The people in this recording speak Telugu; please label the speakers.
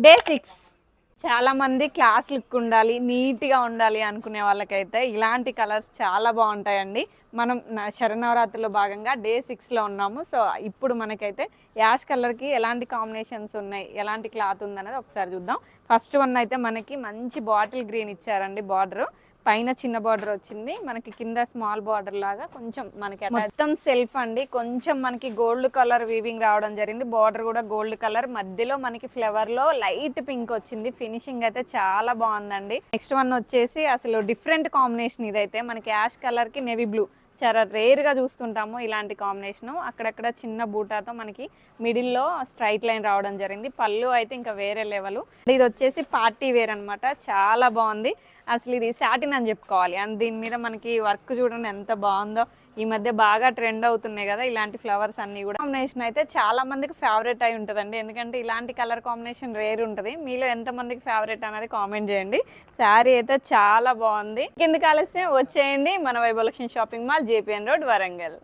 Speaker 1: డే 6 చాలా మంది క్లాస్ లుక్ ఉండాలి, నీట్గా ఉండాలి అనుకునే వాళ్ళకైతే ఇలాంటి కలర్స్ చాలా బాగుంటాయండి. మనం శరన్నవరాత్రిలో భాగంగా డే 6లో ఉన్నాము. సో ఇప్పుడు మనకైతే యాష్ కలర్కి ఎలాంటి కాంబినేషన్స్ ఉన్నాయి, ఎలాంటి క్లాత్ ఉందనేది ఒకసారి చూద్దాం. ఫస్ట్ వన్ అయితే మనకి మంచి బాటిల్ గ్రీన్ ఇచ్చారండి. బార్డర్ పైన చిన్న బార్డర్ వచ్చింది, మనకి కింద స్మాల్ బార్డర్ లాగా కొంచెం మనకి మొత్తం సెల్ఫ్ అండి. కొంచెం మనకి గోల్డ్ కలర్ వీవింగ్ రావడం జరిగింది. బార్డర్ కూడా గోల్డ్ కలర్, మధ్యలో మనకి ఫ్లవర్ లో లైట్ పింక్ వచ్చింది. ఫినిషింగ్ అయితే చాలా బాగుందండి. నెక్స్ట్ వన్ వచ్చేసి అసలు డిఫరెంట్ కాంబినేషన్. ఇదైతే మనకి యాష్ కలర్ కి నేవీ బ్లూ, చాలా రేర్గా చూస్తుంటాము ఇలాంటి కాంబినేషను. అక్కడక్కడ చిన్న బూటాతో మనకి మిడిల్లో స్ట్రైట్ లైన్ రావడం జరిగింది. పళ్ళు అయితే ఇంకా వేరే లెవెల్. ఇది వచ్చేసి పార్టీ వేర్ అనమాట, చాలా బాగుంది. అసలు ఇది సాటిన్ అని చెప్పుకోవాలి. అండ్ దీని మీద మనకి వర్క్ చూడండి ఎంత బాగుందో. ఈ మధ్య బాగా ట్రెండ్ అవుతున్నాయి కదా ఇలాంటి ఫ్లవర్స్ అన్నీ కూడా. కాంబినేషన్ అయితే చాలా మందికి ఫేవరెట్ అయి ఉంటుందండి, ఎందుకంటే ఇలాంటి కలర్ కాంబినేషన్ రేర్ ఉంటుంది. మీలో ఎంతమందికి ఫేవరెట్ అనేది కామెంట్ చేయండి. శారీ అయితే చాలా బాగుంది. కిందకి ఆలస్యం వచ్చేయండి మన Vaibhav Lakshmi shopping mall, JPN road, Warangal.